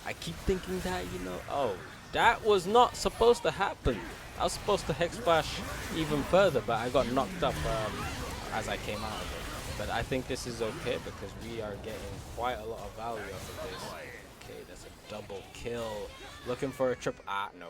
I keep thinking that, oh, that was not supposed to happen. I was supposed to Hexflash even further, but I got knocked up as I came out of it. But I think this is okay because we are getting quite a lot of value off of this. Okay, that's a double kill. Looking for a triple. Ah, no.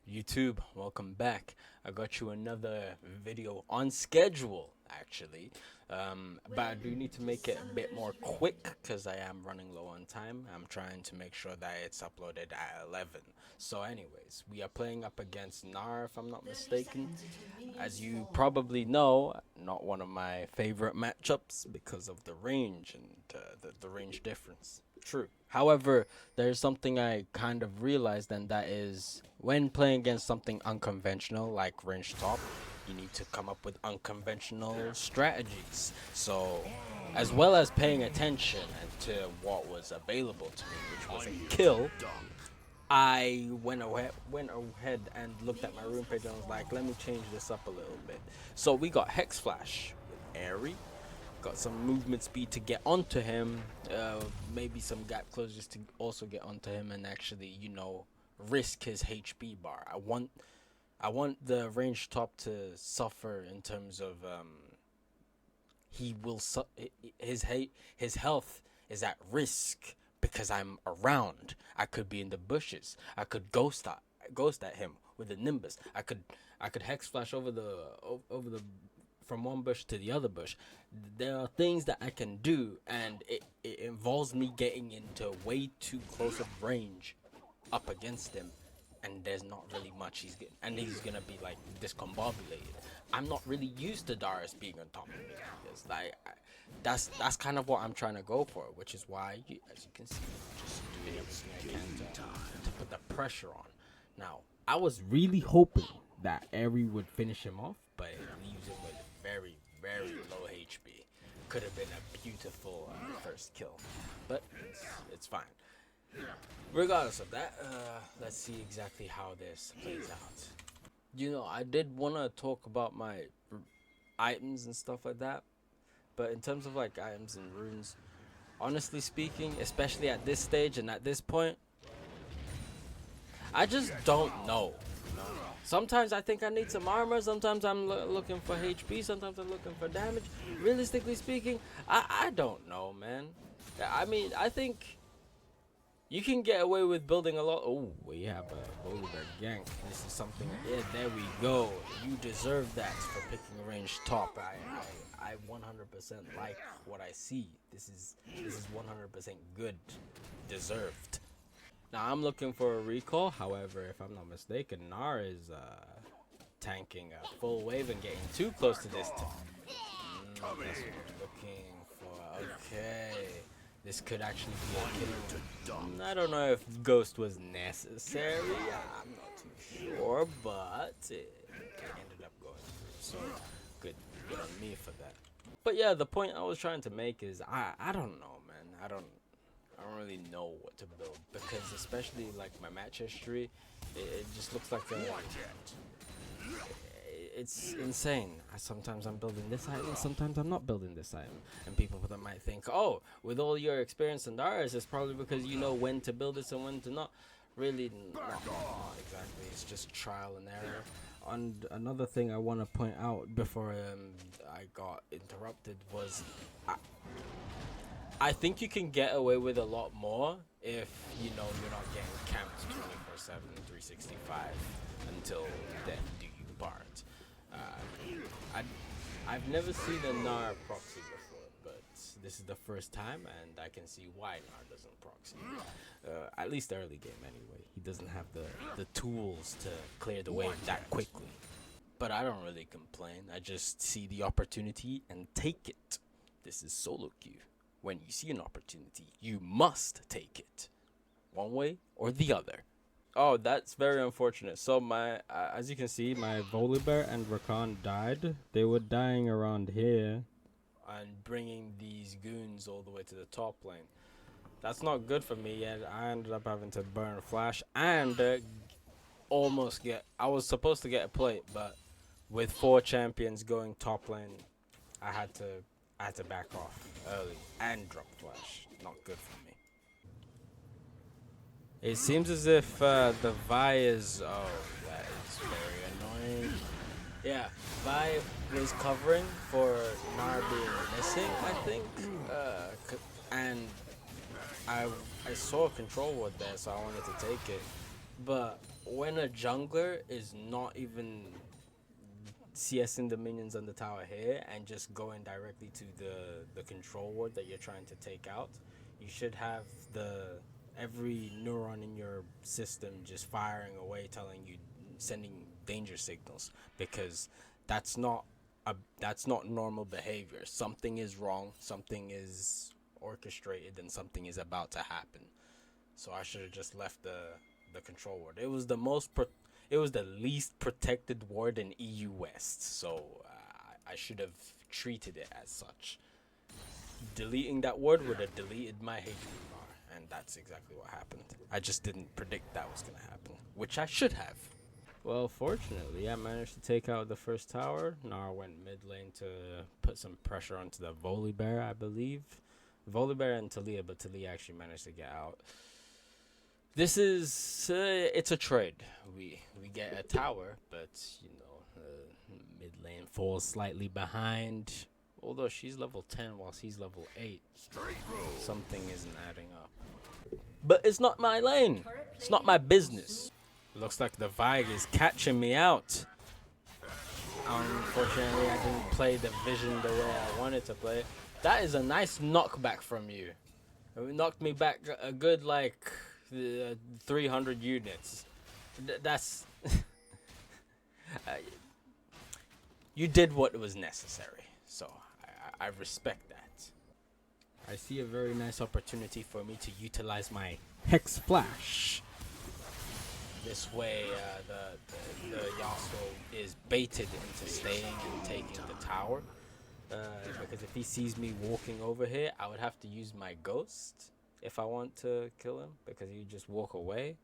YouTube, welcome back. I got you another video on schedule, actually. But I do need to make it a bit more quick because I am running low on time. I'm trying to make sure that it's uploaded at 11. So anyways, we are playing up against Nar, if I'm not mistaken. As you probably know, not one of my favorite matchups because of the range and the range difference. True. However, there's something I kind of realized, and that is when playing against something unconventional like range top, you need to come up with unconventional strategies. So, as well as paying attention to what was available to me, which was a kill, I went ahead and looked at my rune page and was like, let me change this up a little bit. So we got Hexflash with Airy, got some movement speed to get onto him, maybe some gap closures to also get onto him and actually, risk his HP bar. I want the range top to suffer in terms of he will his health is at risk because I'm around. I could be in the bushes. I could ghost at him with a Nimbus. I could hex flash over the from one bush to the other bush. There are things that I can do, and it involves me getting into way too close of range up against him, and there's not really much he's gonna be like discombobulated. I'm not really used to Darius being on top of me because that's kind of what I'm trying to go for, which is why as you can see, just doing everything I can to put the pressure on. Now, I was really hoping that Airy would finish him off, but it leaves him with very, very low HP. Could have been a beautiful first kill, but it's fine. Regardless of that, let's see exactly how this plays out. I did want to talk about my items and stuff like that, but in terms of like items and runes, honestly speaking, especially at this stage and at this point, I just don't know. Sometimes I think I need some armor, sometimes I'm looking for HP, sometimes I'm looking for damage. Realistically speaking, I don't know, man. I mean, I think you can get away with building a lot. Oh, we have a boulder gank. This is something. Yeah, there we go. You deserve that for picking a range top. I 100% like what I see. This is 100% good, deserved. Now I'm looking for a recall. However, if I'm not mistaken, Nar is tanking a full wave and getting too close to this. That's what I'm looking for. Okay. This could actually be a kill. I don't know if Ghost was necessary. I'm not too sure, but it ended up going through. So good on me for that. But yeah, the point I was trying to make is I don't know, man. I don't really know what to build because especially like my match history, it just looks like it's insane. Sometimes I'm building this item, sometimes I'm not building this item. And people that might think, oh, with all your experience in Darius, it's probably because you know when to build this and when to not. Really, not exactly. It's just trial and error. And another thing I want to point out before I got interrupted was I think you can get away with a lot more if you're not getting camped 24/7, 365 until death do you part. I've never seen a Nar proxy before, but this is the first time, and I can see why Nar doesn't proxy. At least early game anyway. He doesn't have the tools to clear the wave that quickly. But I don't really complain. I just see the opportunity and take it. This is solo queue. When you see an opportunity, you must take it. One way or the other. Oh, that's very unfortunate. So my, as you can see, my Volibear and Rakan died. They were dying around here and bringing these goons all the way to the top lane. That's not good for me yet. I ended up having to burn Flash and almost get. I was supposed to get a plate, but with 4 champions going top lane, I had to I had to back off early and drop flash. Not good for me. It seems as if the Vi is... Oh, that is very annoying. Yeah, Vi was covering for Nar being missing, I think. And I saw a control ward there, so I wanted to take it. But when a jungler is not even CSing the minions on the tower here and just going directly to the control ward that you're trying to take out, you should have every neuron in your system just firing away, telling you, sending danger signals, because that's not normal behavior. Something is wrong, something is orchestrated, and something is about to happen. So I should have just left the control ward. It was the least protected ward in EU West, so I should have treated it as such. Deleting that ward would have deleted my hatred bar, and that's exactly what happened. I just didn't predict that was gonna happen, which I should have. Well, fortunately, I managed to take out the first tower. Nar went mid lane to put some pressure onto the Volibear, I believe. Volibear and Talia, but Talia actually managed to get out. This is it's a trade. We get a tower, but you know, mid lane falls slightly behind. Although she's level 10 while he's level 8, something isn't adding up. But it's not my lane. It's not my business. Looks like the Vig is catching me out. Unfortunately, I didn't play the vision the way I wanted to play. That is a nice knockback from you. It knocked me back a good like 300 units. That's you did what was necessary, so I respect that. I see a very nice opportunity for me to utilize my Hexflash. This way, the Yasuo is baited into staying and taking the tower. Because if he sees me walking over here, I would have to use my ghost if I want to kill him, because he just walk away.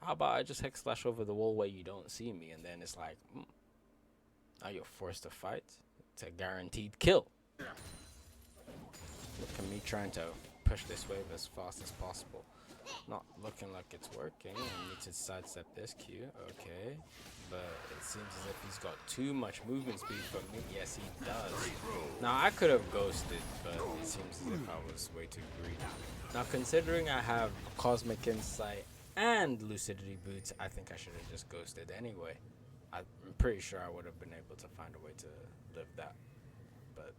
How about I just Hex Slash over the wall where you don't see me, and then it's like, now you're forced to fight. It's a guaranteed kill. Look at me trying to push this wave as fast as possible. Not looking like it's working. I need to sidestep this Q. Okay. But it seems as if he's got too much movement speed for me. Yes, he does. Now, I could have ghosted, but it seems as if I was way too greedy. Now, considering I have Cosmic Insight and Lucidity Boots, I think I should have just ghosted anyway. I'm pretty sure I would have been able to find a way to live that. But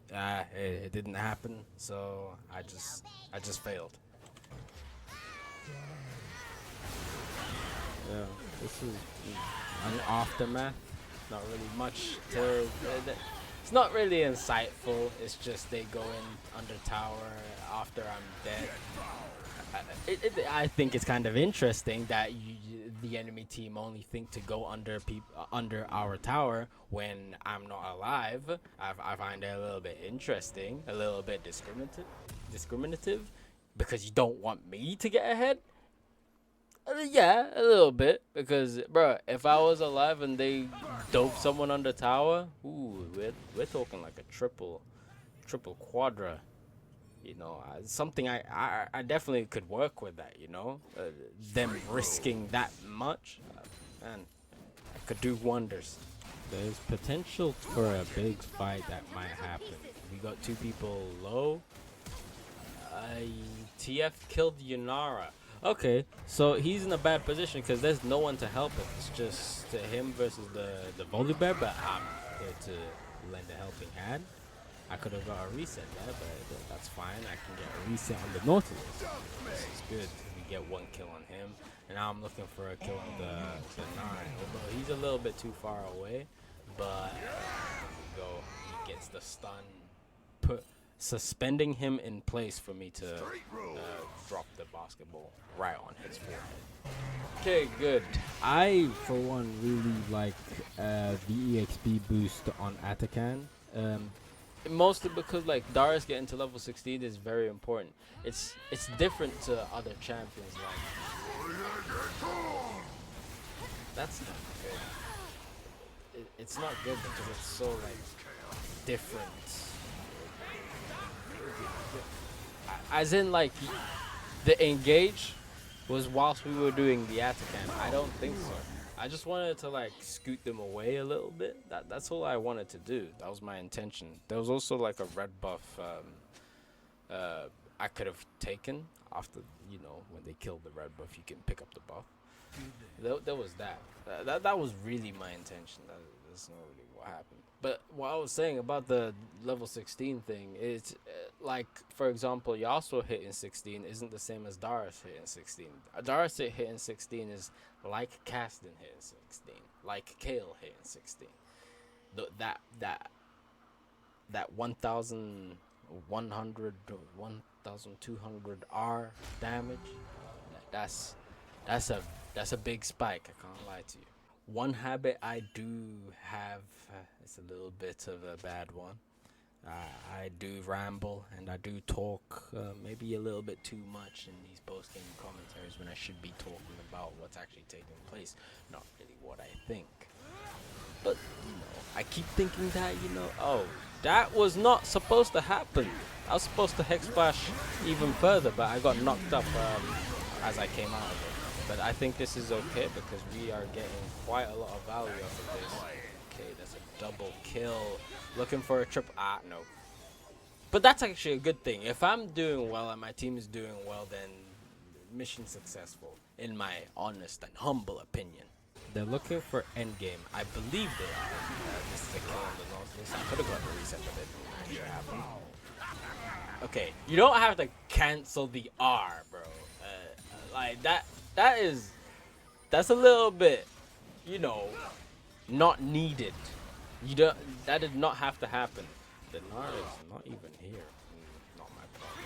it didn't happen, so I just failed. Yeah, this is an aftermath. Not really much to. It's not really insightful. It's just they go in under tower after I'm dead. I think it's kind of interesting that the enemy team only think to go under our tower when I'm not alive. I find it a little bit interesting, a little bit discriminative, because you don't want me to get ahead. Yeah, a little bit, because bruh, if I was alive and they dove someone under tower, ooh, we're talking like a triple quadra. You know, something I definitely could work with that, you know, them risking that much, man, I could do wonders. There's potential for a big fight that might happen. We got two people low. TF killed Yunara. Okay, so he's in a bad position because there's no one to help him. It's just him versus the Volibear, but I'm here to lend a helping hand. I could have got a reset there, but that's fine. I can get a reset on the Nautilus. This is good. We get one kill on him. And now I'm looking for a kill on the 9. Although he's a little bit too far away. But he gets the stun, suspending him in place for me to drop the basketball right on his forehead. Okay, good. I, for one, really like the EXP boost on Atakan. Mostly because like Darius getting to level 16 is very important. It's different to other champions. Like that's not good. It's not good because it's so like different. As in, like, the engage was whilst we were doing the Atakan. I don't think so. I just wanted to like scoot them away a little bit. That's all I wanted to do. That was my intention. There was also like a red buff I could have taken after, you know, when they killed the red buff, you can pick up the buff. There was that. That was really my intention. That's not really what happened. But what I was saying about the level 16 thing is, like, for example, Yasuo hitting 16 isn't the same as Darius hitting 16. Darius hitting 16 is like Caston hitting 16, like Kale hitting 16. That 1,100, 1,200 R damage, that's that's a big spike. I can't lie to you. One habit I do have, it's a little bit of a bad one. I do ramble and I do talk maybe a little bit too much in these post-game commentaries when I should be talking about what's actually taking place, not really what I think. But, you know, I keep thinking that, you know, oh, that was not supposed to happen. I was supposed to Hexflash even further, but I got knocked up as I came out of it. But I think this is okay because we are getting quite a lot of value off of this. Okay, that's a double kill. Looking for a triple. Ah, no. But that's actually a good thing. If I'm doing well and my team is doing well, then mission successful, in my honest and humble opinion. They're looking for endgame. I believe they are. This is a kill on the Northeast. I could have got a reset, but it didn't actually happen. Okay, you don't have to cancel the R, bro. Like that's a little bit, you know, not needed. You don't. That did not have to happen. The Nar is not even here. Not my problem.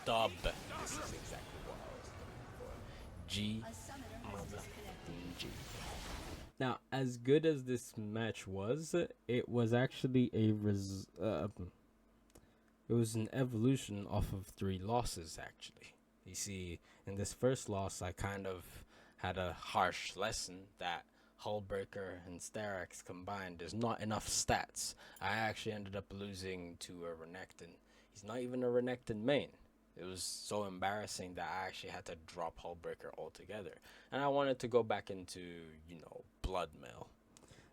Dub. This is exactly what I was looking for. G. G. Now, as good as this match was, it was actually it was an evolution off of 3 losses, actually. You see, in this first loss, I kind of had a harsh lesson that Hullbreaker and Starax combined is not enough stats. I actually ended up losing to a Renekton. He's not even a Renekton main. It was so embarrassing that I actually had to drop Hullbreaker altogether. And I wanted to go back into, you know, Bloodmail.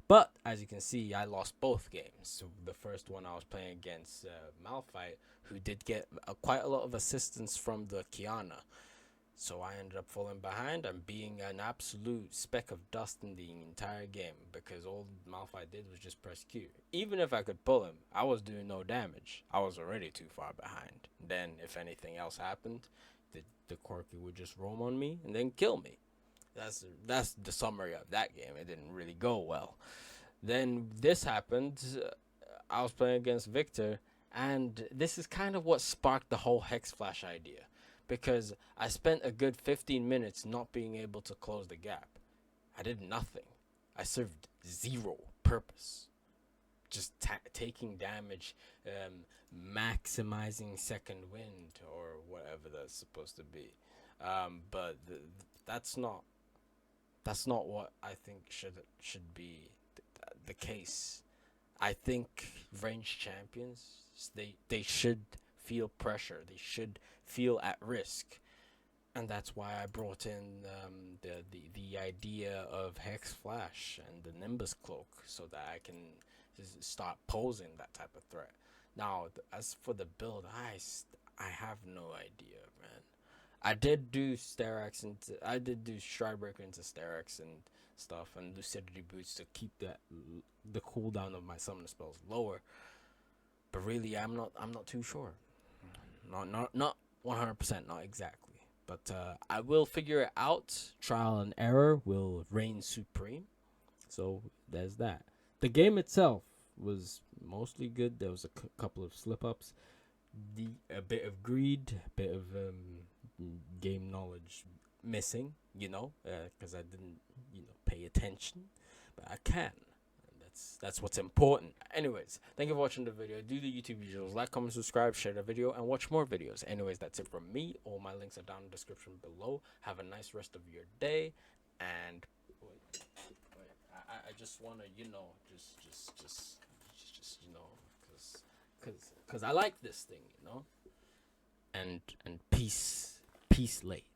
But, as you can see, I lost both games. So the first one I was playing against Malphite, who did get quite a lot of assistance from the Kiana. So I ended up falling behind and being an absolute speck of dust in the entire game. Because all Malphite did was just press Q. Even if I could pull him, I was doing no damage. I was already too far behind. Then, if anything else happened, the Corki would just roam on me and then kill me. That's the summary of that game. It didn't really go well. Then this happened. I was playing against Victor, and this is kind of what sparked the whole Hexflash idea, because I spent a good 15 minutes not being able to close the gap. I did nothing. I served zero purpose. Just taking damage, maximizing second wind or whatever that's supposed to be. But that's not what I think should be the case. I think ranged champions, they should feel pressure. They should feel at risk, and that's why I brought in the idea of Hexflash and the Nimbus cloak, so that I can start posing that type of threat. Now, as for the build, I have no idea, man. I did do Stridebreaker into Starax and stuff, and Lucidity Boots to keep the cooldown of my summon spells lower. But really, I'm not too sure. Not 100%, not exactly. But I will figure it out. Trial and error will reign supreme. So there's that. The game itself was mostly good. There was a couple of slip-ups. A bit of greed, a bit of game knowledge missing, because I didn't, pay attention, but I can. And that's what's important. Anyways, thank you for watching the video. Do the YouTube visuals, like, comment, subscribe, share the video, and watch more videos. Anyways, that's it from me. All my links are down in the description below. Have a nice rest of your day, and wait. I just wanna, just because I like this thing, and peace, peace late.